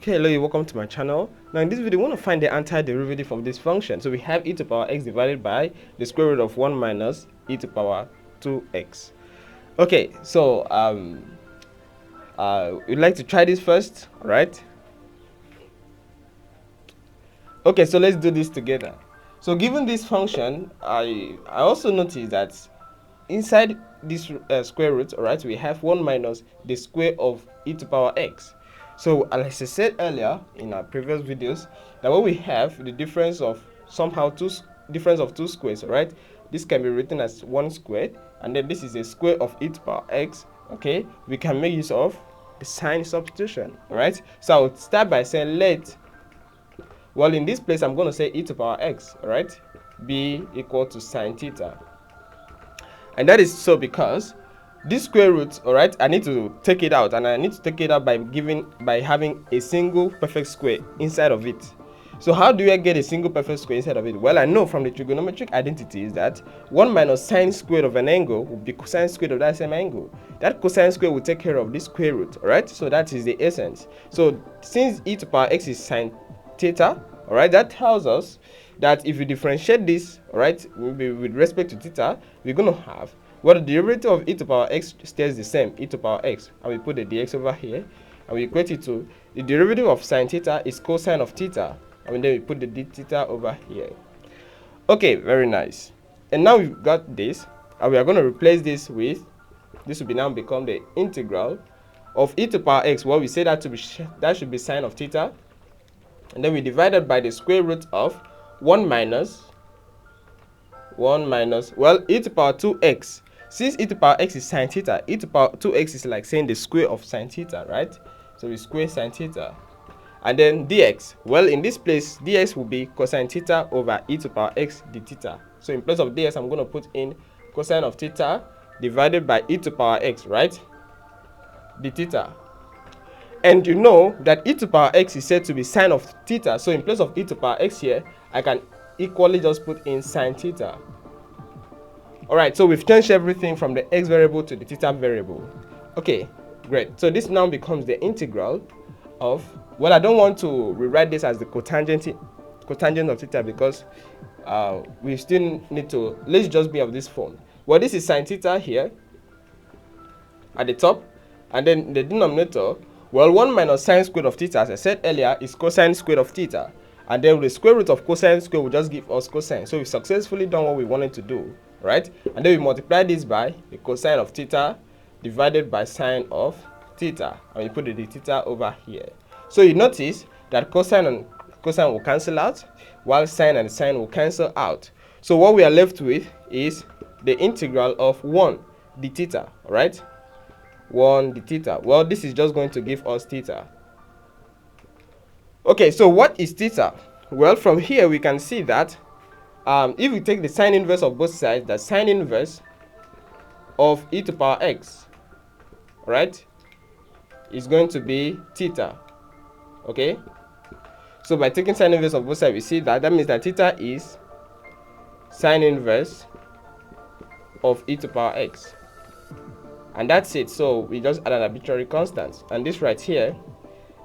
Okay, hello, welcome to my channel. Now in this video, we want to find the antiderivative of this function. So we have e to power x divided by the square root of 1 minus e to power 2x. Okay, so we'd like to try this first, right? Okay, so let's do this together. So given this function, I also notice that inside this square root, alright, we have 1 minus the square of e to power x. So as I said earlier in our previous videos, that when we have the difference of two squares, right, this can be written as 1 squared, and then this is a square of e to power x. Okay, we can make use of the sign substitution. Alright, so I would start by saying well, in this place I'm going to say e to power x, alright, be equal to sine theta. And that is so because this square root, alright, I need to take it out, and I need to take it out by having a single perfect square inside of it. So how do I get a single perfect square inside of it? Well, I know from the trigonometric identities that 1 minus sine squared of an angle will be cosine squared of that same angle. That cosine square will take care of this square root, alright? So that is the essence. So since e to power x is sine theta, alright, that tells us that if we differentiate this, alright, with respect to theta, we're going to have, well, the derivative of e to power x stays the same, e to power x, and we put the dx over here, and we equate it to the derivative of sine theta is cosine of theta, and then we put the d theta over here. Okay, very nice. And now we've got this, and we are going to replace this with, this will now become the integral of e to power x. Well, we say that should be sine of theta, and then we divide it by the square root of 1 minus, well, e to power 2x. Since e to power x is sine theta, e to power 2x is like saying the square of sine theta, right? So we square sine theta. And then dx, well, in this place, dx will be cosine theta over e to power x d theta. So in place of dx, I'm going to put in cosine of theta divided by e to power x, right? D theta. And you know that e to power x is said to be sine of theta. So in place of e to power x here, I can equally just put in sine theta. Alright, so we've changed everything from the x variable to the theta variable. Okay, great. So this now becomes the integral of, well, I don't want to rewrite this as the cotangent of theta because we still need to, let's just be of this form. Well, this is sine theta here at the top, and then the denominator, well, 1 minus sine squared of theta, as I said earlier, is cosine squared of theta. And then the square root of cosine squared will just give us cosine. So we've successfully done what we wanted to do, right? And then we multiply this by the cosine of theta divided by sine of theta. And we put the d theta over here. So you notice that cosine and cosine will cancel out, while sine and sine will cancel out. So what we are left with is the integral of 1 d theta, right? 1 d theta. Well, this is just going to give us theta. Okay, so what is theta? Well, from here we can see that if we take the sine inverse of both sides, the sine inverse of e to power x, right, is going to be theta. Okay, so by taking sine inverse of both sides, we see that means that theta is sine inverse of e to power x. And that's it. So we just add an arbitrary constant, and this right here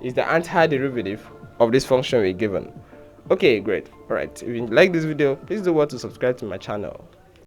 is the antiderivative of this function we're given. Okay, great. All right, if you like this video, please do want to subscribe to my channel.